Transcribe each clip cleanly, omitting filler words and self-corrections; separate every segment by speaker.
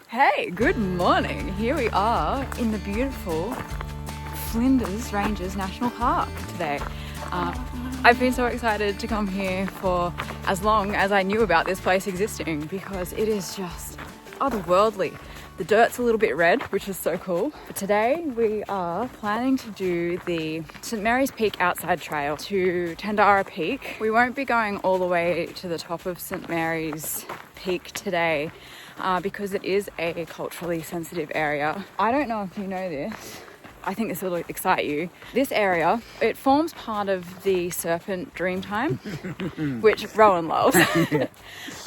Speaker 1: Hey, good morning. Here we are in the beautiful Flinders Ranges National Park today. I've been so excited to come here for as long as I knew about this place existing because it is just otherworldly. The dirt's a little bit red, which is so cool. But today we are planning to do the St Mary's Peak outside trail to Tandara Peak. We won't be going all the way to the top of St Mary's Peak today because it is a culturally sensitive area. I don't know if you know this. I think this will excite you. This area, it forms part of the Serpent Dreamtime, which Rowan loves.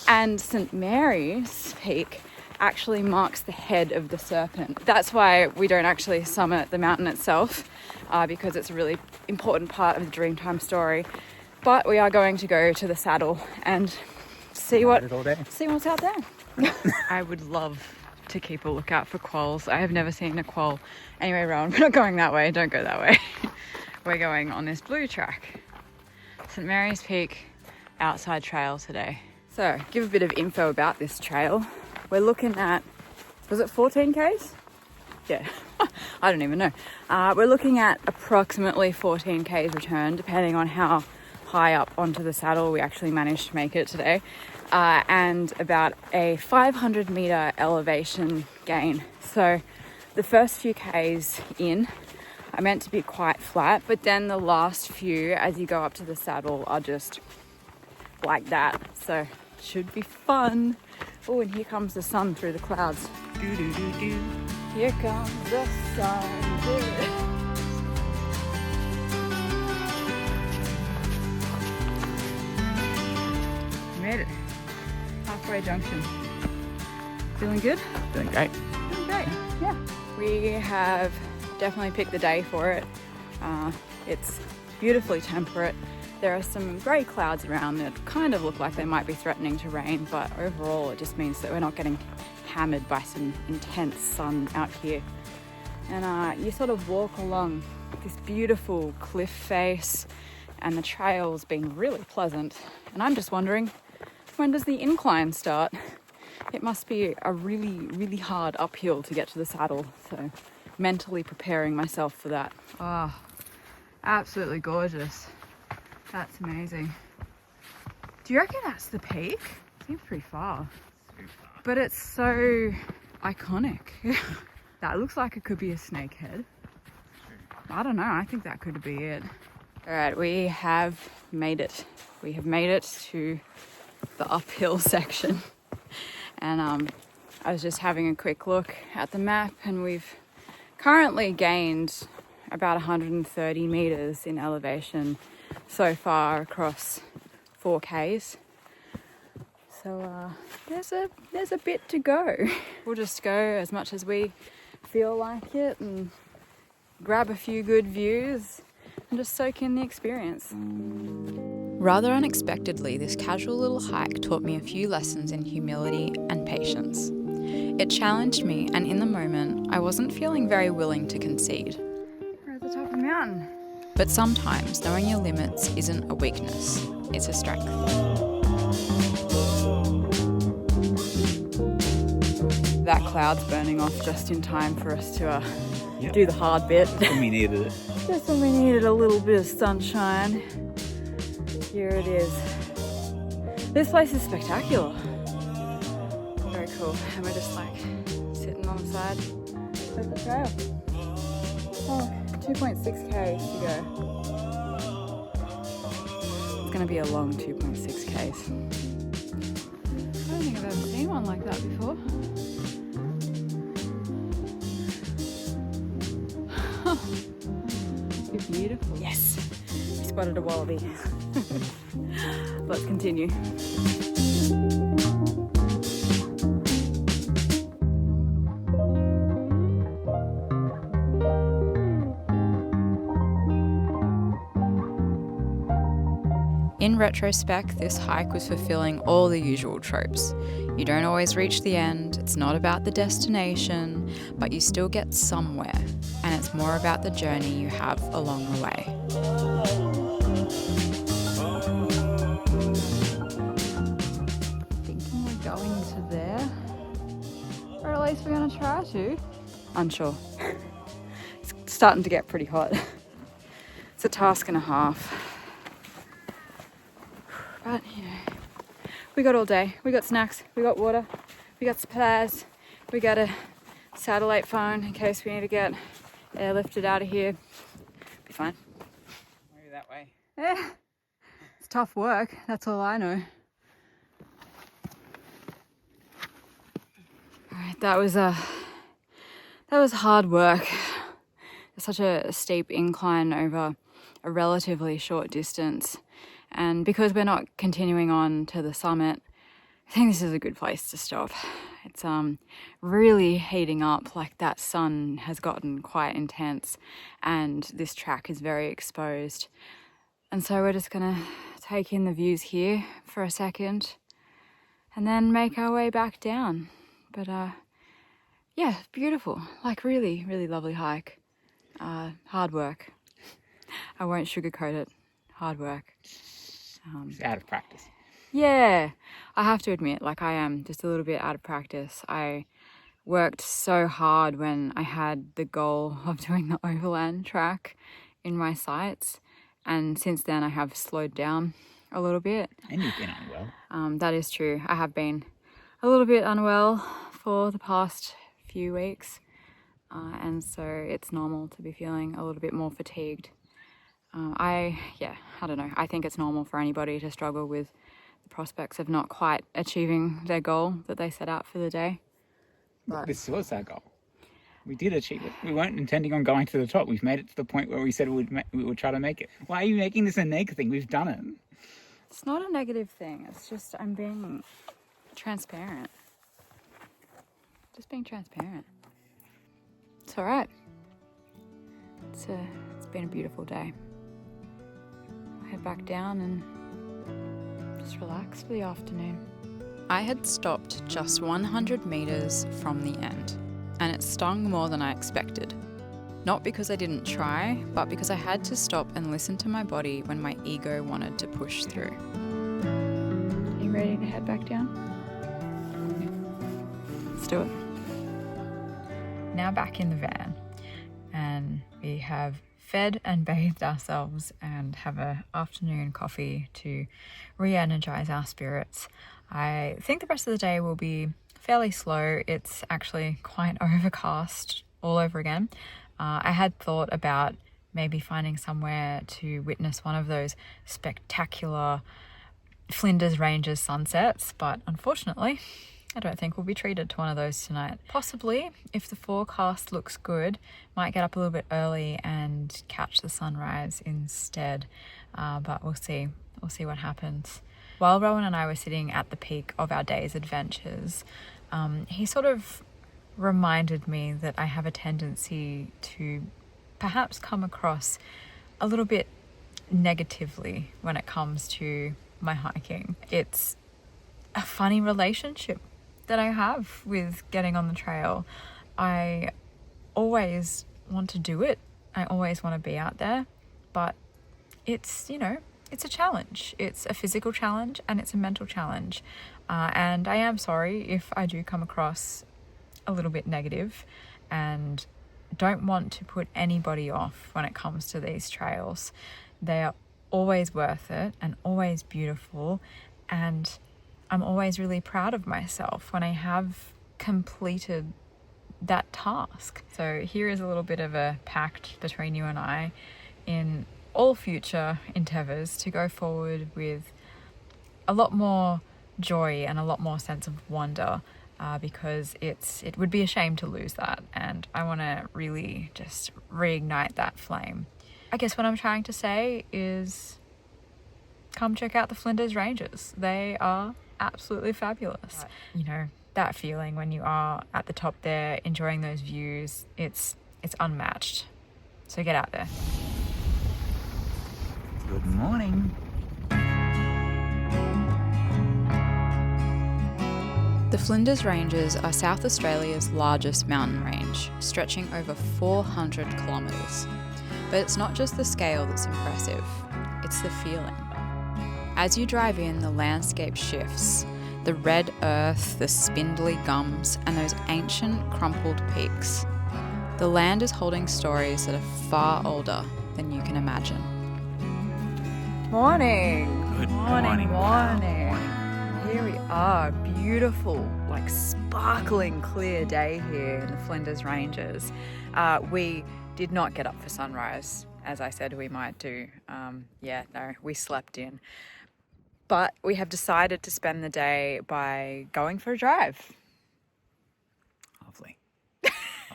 Speaker 1: And St Mary's Peak actually marks the head of the serpent. That's why we don't actually summit the mountain itself, because it's a really important part of the Dreamtime story. But we are going to go to the saddle and see what's out there. I would love to keep a lookout for quolls. I have never seen a quoll. Anyway, Rowan, we're not going that way. Don't go that way. We're going on this blue track. St Mary's Peak outside trail today. So, give a bit of info about this trail. We're looking at, was it 14 Ks? Yeah, I don't even know. We're looking at approximately 14 Ks return, depending on how high up onto the saddle we actually managed to make it today. And about a 500 meter elevation gain. So the first few Ks in are meant to be quite flat, but then the last few, as you go up to the saddle, are just like that. So should be fun. Oh, and here comes the sun through the clouds. Do, do, do, do. Here comes the sun. Made it. Halfway junction. Feeling good?
Speaker 2: Feeling great.
Speaker 1: Feeling great, yeah. We have definitely picked the day for it. It's beautifully temperate. There are some grey clouds around that kind of look like they might be threatening to rain, but overall it just means that we're not getting hammered by some intense sun out here. And you sort of walk along this beautiful cliff face and the trail's been really pleasant. And I'm just wondering, when does the incline start? It must be a really, really hard uphill to get to the saddle, so mentally preparing myself for that. Oh, absolutely gorgeous. That's amazing. Do you reckon that's the peak? Seems pretty far. But it's so iconic. That looks like it could be a snake head. I don't know, I think that could be it. All right, we have made it. We have made it to the uphill section. And I was just having a quick look at the map, and we've currently gained about 130 meters in elevation so far across 4 Ks. So there's a bit to go. We'll just go as much as we feel like it and grab a few good views and just soak in the experience.
Speaker 3: Rather unexpectedly, this casual little hike taught me a few lessons in humility and patience. It challenged me, and in the moment, I wasn't feeling very willing to concede.
Speaker 1: We're at the top of the mountain.
Speaker 3: But sometimes knowing your limits isn't a weakness, it's a strength.
Speaker 1: That cloud's burning off just in time for us to do the hard bit.
Speaker 2: We needed it.
Speaker 1: Just when we needed a little bit of sunshine. Here it is. This place is spectacular. Very cool. And we're just like sitting on the side of the trail. Oh, 2.6 Ks to go. It's going to be a long 2.6 Ks. I don't think I've ever seen one like that before. You're beautiful. Yes, we spotted a wallaby. Let's continue.
Speaker 3: In retrospect, this hike was fulfilling all the usual tropes. You don't always reach the end, it's not about the destination, but you still get somewhere, and it's more about the journey you have along the way.
Speaker 1: Thinking we're going to there? Or place we're gonna try to? Unsure. It's starting to get pretty hot. It's a task and a half. But, you know, we got all day. We got snacks, we got water, we got supplies, we got a satellite phone in case we need to get airlifted out of here. Be fine.
Speaker 2: Maybe that way.
Speaker 1: Yeah. It's tough work, that's all I know. Alright, that was hard work. It's such a steep incline over a relatively short distance. And because we're not continuing on to the summit, I think this is a good place to stop. It's really heating up, like that sun has gotten quite intense and this track is very exposed. And so we're just gonna take in the views here for a second and then make our way back down. But yeah, beautiful, like really, really lovely hike. Hard work. I won't sugarcoat it. Hard work.
Speaker 2: It's out of practice.
Speaker 1: Yeah, I have to admit, like I am just a little bit out of practice. I worked so hard when I had the goal of doing the overland track in my sights, and since then I have slowed down a little bit.
Speaker 2: And you've been unwell.
Speaker 1: That is true. I have been a little bit unwell for the past few weeks, and so it's normal to be feeling a little bit more fatigued. I don't know. I think it's normal for anybody to struggle with the prospects of not quite achieving their goal that they set out for the day.
Speaker 2: But this was our goal. We did achieve it. We weren't intending on going to the top. We've made it to the point where we said we would try to make it. Why are you making this a negative thing? We've done it.
Speaker 1: It's not a negative thing. It's just I'm being transparent. Just being transparent. It's all right. It's been a beautiful day. I'll head back down and just relax for the afternoon.
Speaker 3: I had stopped just 100 meters from the end, and it stung more than I expected. Not because I didn't try, but because I had to stop and listen to my body when my ego wanted to push through.
Speaker 1: You ready to head back down? Let's do it. Now back in the van, and we have fed and bathed ourselves and have an afternoon coffee to re-energize our spirits. I think the rest of the day will be fairly slow. It's actually quite overcast all over again. I had thought about maybe finding somewhere to witness one of those spectacular Flinders Ranges sunsets, but unfortunately I don't think we'll be treated to one of those tonight. Possibly, if the forecast looks good, might get up a little bit early and catch the sunrise instead, but we'll see. We'll see what happens. While Rowan and I were sitting at the peak of our day's adventures, he sort of reminded me that I have a tendency to perhaps come across a little bit negatively when it comes to my hiking. It's a funny relationship that I have with getting on the trail. I always want to do it. I always want to be out there, but it's, it's a challenge. It's a physical challenge and it's a mental challenge. And I am sorry if I do come across a little bit negative, and don't want to put anybody off when it comes to these trails. They are always worth it and always beautiful, and I'm always really proud of myself when I have completed that task. So here is a little bit of a pact between you and I in all future endeavours to go forward with a lot more joy and a lot more sense of wonder, because it would be a shame to lose that, and I want to really just reignite that flame. I guess what I'm trying to say is come check out the Flinders Ranges. They are absolutely fabulous. That feeling when you are at the top there enjoying those views, it's unmatched. So get out there.
Speaker 2: Good morning.
Speaker 3: The Flinders Ranges are South Australia's largest mountain range, stretching over 400 kilometres. But it's not just the scale that's impressive, it's the feeling. As you drive in, the landscape shifts. The The red earth, the spindly gums, and those ancient crumpled peaks. The land is holding stories that are far older than you can imagine.
Speaker 1: Morning.
Speaker 2: Good
Speaker 1: morning.
Speaker 2: morning.
Speaker 1: Here we are, beautiful, like sparkling clear day here in the Flinders Ranges. We did not get up for sunrise, as I said we might do. No, we slept in. But we have decided to spend the day by going for a drive.
Speaker 2: Lovely.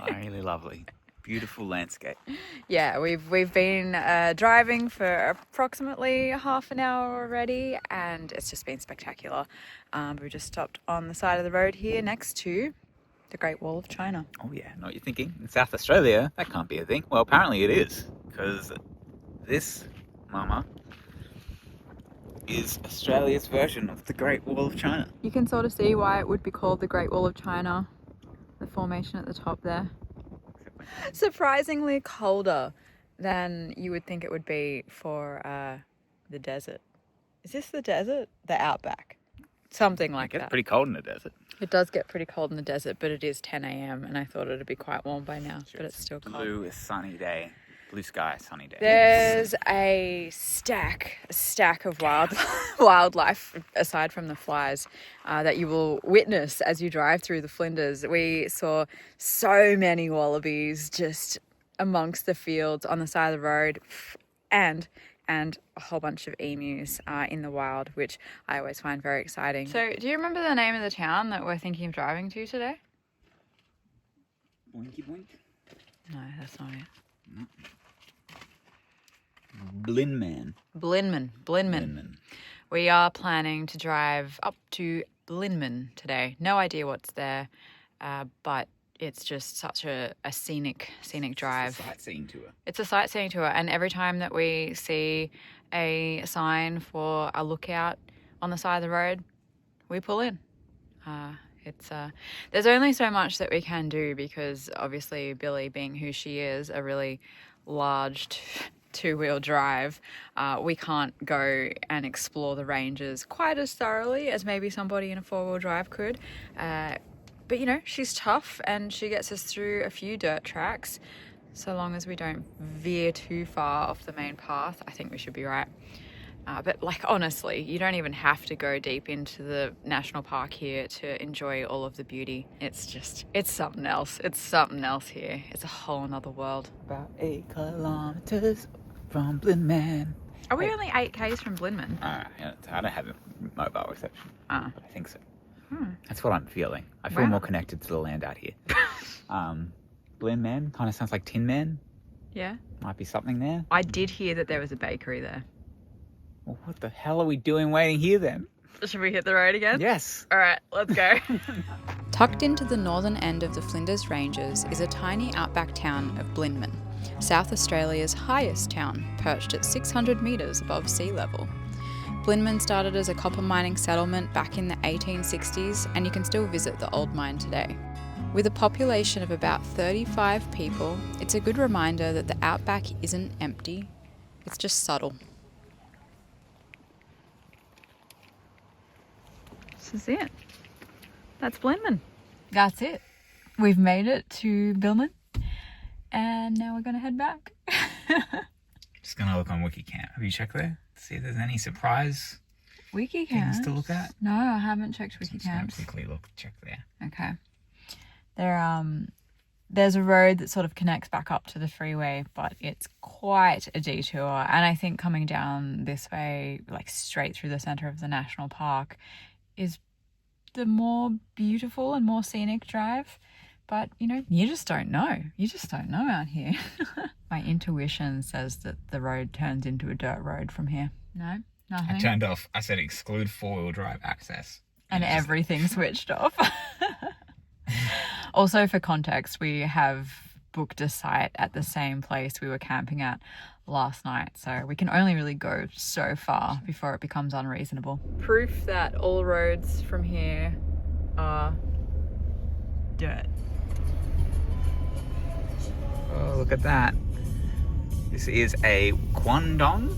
Speaker 2: Really lovely. Beautiful landscape.
Speaker 1: Yeah, we've been driving for approximately half an hour already, and it's just been spectacular. We just stopped on the side of the road here next to the Great Wall of China.
Speaker 2: Oh yeah, know what you're thinking? In South Australia, that can't be a thing. Well, apparently it is, because this mama is Australia's version of the Great Wall of China.
Speaker 1: You can sort of see why it would be called the Great Wall of China, the formation at the top there. Surprisingly colder than you would think it would be for the desert. Is this the desert? The outback. Something like that.
Speaker 2: It gets pretty cold in the desert.
Speaker 1: It does get pretty cold in the desert, but it is 10 a.m. and I thought it'd be quite warm by now, but it's still cold.
Speaker 2: Blue, sunny day. Blue sky, sunny day.
Speaker 1: There's a stack of wildlife, aside from the flies, that you will witness as you drive through the Flinders. We saw so many wallabies just amongst the fields on the side of the road, and a whole bunch of emus in the wild, which I always find very exciting. So, do you remember the name of the town that we're thinking of driving to today?
Speaker 2: Boinky boink.
Speaker 1: No, that's not it.
Speaker 2: No. Blinman.
Speaker 1: We are planning to drive up to Blinman today. No idea what's there, but it's just such a scenic drive.
Speaker 2: It's a sightseeing tour.
Speaker 1: It's a sightseeing tour, and every time that we see a sign for a lookout on the side of the road, we pull in. There's only so much that we can do because obviously Billy, being who she is, a really large two-wheel drive, we can't go and explore the ranges quite as thoroughly as maybe somebody in a four-wheel drive could. But you know, she's tough and she gets us through a few dirt tracks. So long as we don't veer too far off the main path, I think we should be right. But like, honestly, you don't even have to go deep into the national park here to enjoy all of the beauty. It's something else. It's something else here. It's a whole nother world.
Speaker 2: About 8 kilometers from Blinman.
Speaker 1: Are we only 8 k's from Blinman?
Speaker 2: I don't have a mobile reception, but I think so. That's what I'm feeling. I feel more connected to the land out here. Blinman kind of sounds like Tin Man.
Speaker 1: Yeah.
Speaker 2: Might be something there.
Speaker 1: I did hear that there was a bakery there.
Speaker 2: Well, what the hell are we doing waiting here then?
Speaker 1: Should we hit the road again?
Speaker 2: Yes.
Speaker 1: All right, let's go.
Speaker 3: Tucked into the northern end of the Flinders Ranges is a tiny outback town of Blinman, South Australia's highest town, perched at 600 metres above sea level. Blinman started as a copper mining settlement back in the 1860s, and you can still visit the old mine today. With a population of about 35 people, it's a good reminder that the outback isn't empty, it's just subtle.
Speaker 1: This is it. That's Blinman. That's it. We've made it to Blinman, and now we're going to head back.
Speaker 2: Just going to look on Wikicamp. Have you checked there? See if there's any surprise
Speaker 1: Wikicamp?
Speaker 2: things to look at?
Speaker 1: No, I haven't checked
Speaker 2: Just
Speaker 1: Wikicamp.
Speaker 2: gonna quickly check there.
Speaker 1: Okay. There's a road that sort of connects back up to the freeway, but it's quite a detour. And I think coming down this way, like straight through the centre of the national park, is the more beautiful and more scenic drive. But, you know, you just don't know. You just don't know out here. My intuition says that the road turns into a dirt road from here. No? Nothing?
Speaker 2: I turned off. I said exclude four-wheel drive access.
Speaker 1: And everything switched off. Also, for context, we have booked a site at the same place we were camping at last night, so we can only really go so far before it becomes unreasonable. Proof that all roads from here are dirt.
Speaker 2: Oh, look at that. This is a Quandong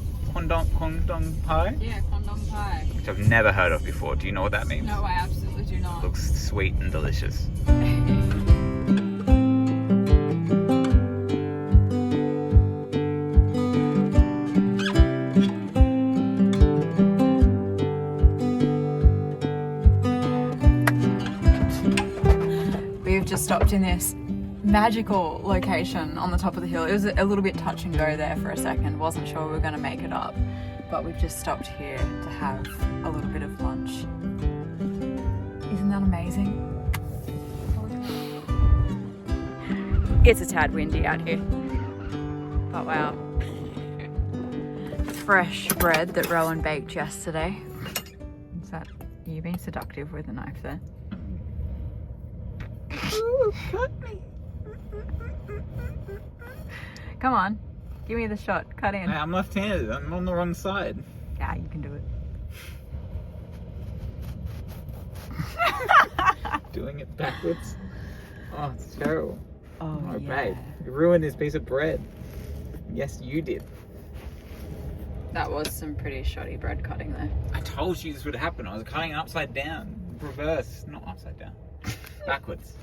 Speaker 2: Pie.
Speaker 1: Yeah, Quandong Quandong Pie.
Speaker 2: which I've never heard of before. Do you know what that means?
Speaker 1: No, I absolutely do not.
Speaker 2: Looks sweet and delicious.
Speaker 1: We've just stopped in this magical location on the top of the hill. It was a little bit touch and go there for a second. Wasn't sure we were going to make it up, but we've just stopped here to have a little bit of lunch. Isn't that amazing? It's a tad windy out here, but wow. Fresh bread that Rowan baked yesterday. Is that you being seductive with a knife there? Ooh, cut me. Come on, give me the shot. Cut in.
Speaker 2: Hey, I'm left-handed. I'm on the wrong side.
Speaker 1: Yeah, you can do it.
Speaker 2: Doing it backwards. Oh, it's terrible.
Speaker 1: Oh,
Speaker 2: Oh,
Speaker 1: yeah.
Speaker 2: babe, you ruined this piece of bread. Yes, you did.
Speaker 1: That was some pretty shoddy bread cutting there.
Speaker 2: I told you this would happen. I was cutting it upside down. Reverse. Not upside down. Backwards.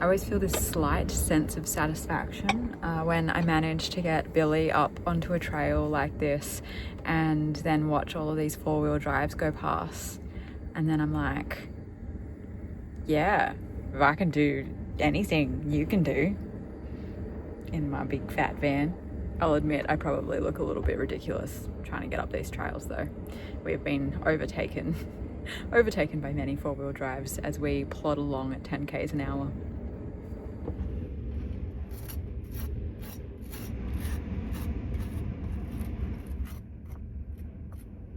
Speaker 1: I always feel this slight sense of satisfaction when I manage to get Billy up onto a trail like this and then watch all of these four-wheel drives go past. And then I'm like, yeah, if I can do anything you can do in my big fat van. I'll admit I probably look a little bit ridiculous trying to get up these trails though. We've been overtaken by many four-wheel drives as we plod along at 10 k's an hour.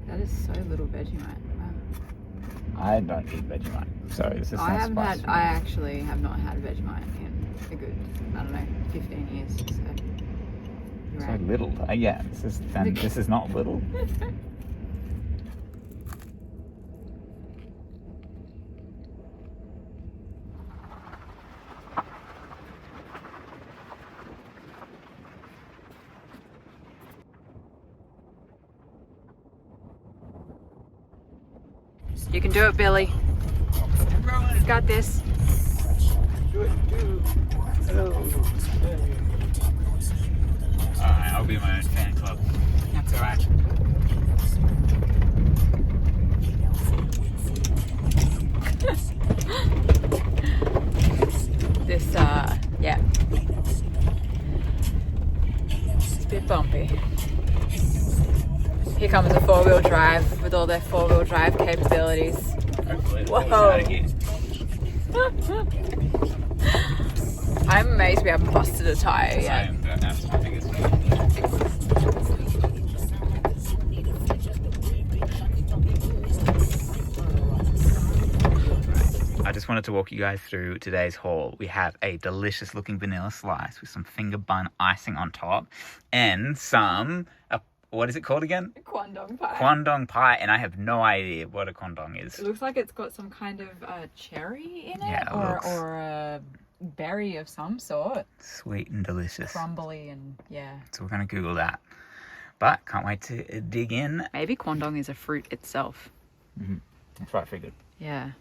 Speaker 1: That is so little Vegemite. Wow.
Speaker 2: I don't eat Vegemite, so this is
Speaker 1: I
Speaker 2: not spicy.
Speaker 1: actually have not had Vegemite in a good, I don't know, 15 years. So you're
Speaker 2: So
Speaker 1: right.
Speaker 2: little. Yeah, this is not little.
Speaker 1: You can do it, Billy. You've got this.
Speaker 2: Alright, I'll be my own fan club. That's alright.
Speaker 1: This, yeah. It's a bit bumpy. Here comes a four-wheel drive with all their four-wheel drive capabilities. Whoa. I'm amazed we haven't busted a tire yet.
Speaker 2: I just wanted to walk you guys through today's haul. We have a delicious looking vanilla slice with some finger bun icing on top and some, what is it called again?
Speaker 1: Quandong Pie.
Speaker 2: Quandong Pie, and I have no idea what a Quandong is.
Speaker 1: It looks like it's got some kind of cherry in it,
Speaker 2: Yeah,
Speaker 1: or a berry of some sort.
Speaker 2: Sweet and delicious.
Speaker 1: Crumbly and yeah.
Speaker 2: So we're going to Google that. But can't wait to dig in.
Speaker 1: Maybe Quandong is a fruit itself.
Speaker 2: Mm-hmm. That's what I figured.
Speaker 1: Yeah.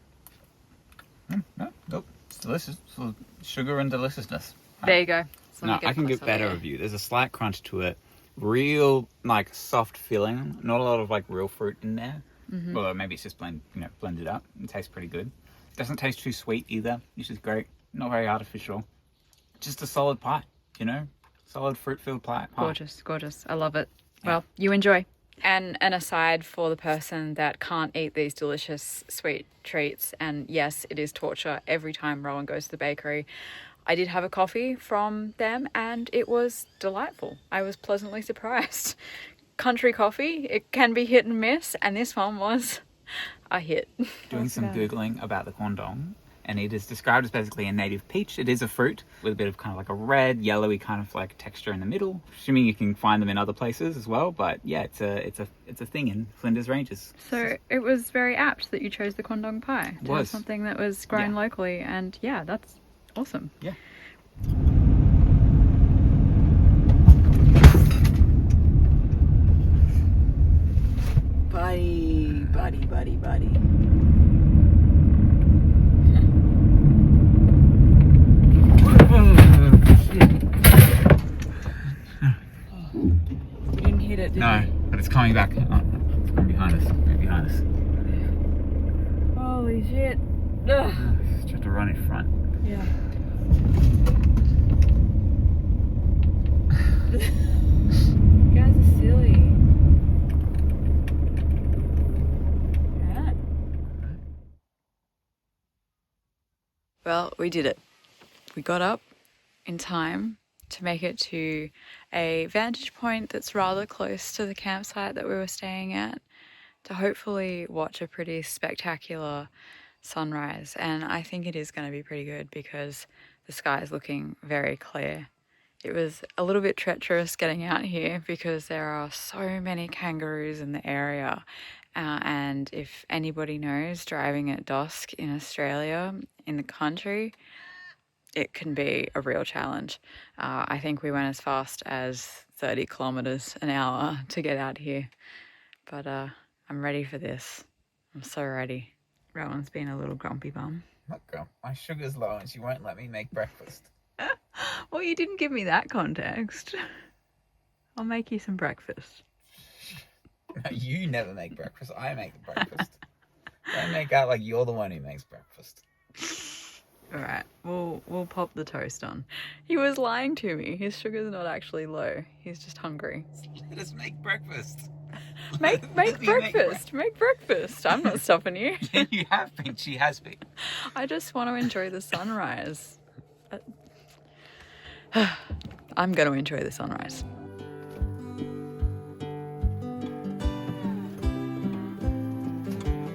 Speaker 2: Nope. It's delicious. It's full of sugar and deliciousness.
Speaker 1: There you go. So
Speaker 2: No, I can get better review. There's a slight crunch to it. Real, like, soft filling. Not a lot of, like, real fruit in there. Mm-hmm. Although maybe it's just blended up. It tastes pretty good. Doesn't taste too sweet either, which is great. Not very artificial. Just a solid pie, Solid fruit-filled pie.
Speaker 1: Gorgeous, gorgeous. I love it. Yeah. Well, you enjoy. And an aside for the person that can't eat these delicious sweet treats, and yes, it is torture every time Rowan goes to the bakery, I did have a coffee from them and it was delightful. I was pleasantly surprised. Country coffee, it can be hit and miss, and this one was a hit.
Speaker 2: Doing some Googling about the Quandong, and it is described as basically a native peach. It is a fruit with a bit of kind of like a red, yellowy kind of like texture in the middle. Assuming you can find them in other places as well, but yeah, it's a thing in Flinders Ranges.
Speaker 1: So it was very apt that you chose the Quandong Pie to have something that was grown locally, and yeah, that's awesome.
Speaker 2: Yeah.
Speaker 1: Buddy. You didn't hit it, did
Speaker 2: No,
Speaker 1: you?
Speaker 2: but it's coming back. Oh, it's coming behind us. Behind us.
Speaker 1: Holy shit.
Speaker 2: Just have to run in front.
Speaker 1: Yeah. You guys are silly. Yeah. Well, we did it. We got up in time to make it to a vantage point that's rather close to the campsite that we were staying at to hopefully watch a pretty spectacular sunrise. And I think it is going to be pretty good because the sky is looking very clear. It was a little bit treacherous getting out here because there are so many kangaroos in the area. And if anybody knows, driving at dusk in Australia, in the country, it can be a real challenge. I think we went as fast as 30 kilometers an hour to get out here. But I'm ready for this. I'm so ready. Rowan's been a little grumpy bum.
Speaker 2: Look, girl, my sugar's low and she won't let me make breakfast.
Speaker 1: Well, you didn't give me that context. I'll make you some breakfast.
Speaker 2: No, you never make breakfast. I make the breakfast. Don't make out like you're the one who makes breakfast.
Speaker 1: All right, we'll pop the toast on. He was lying to me. His sugar's not actually low. He's just hungry.
Speaker 2: Let us make breakfast.
Speaker 1: Make breakfast. Make breakfast. I'm not stopping you.
Speaker 2: You have been. She has been.
Speaker 1: I just want to enjoy the sunrise. I'm going to enjoy the sunrise.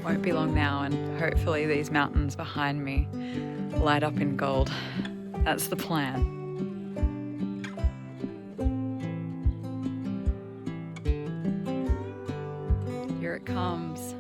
Speaker 1: Won't be long now, and hopefully these mountains behind me light up in gold. That's the plan. Here it comes.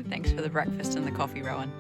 Speaker 1: Thanks for the breakfast and the coffee, Rowan.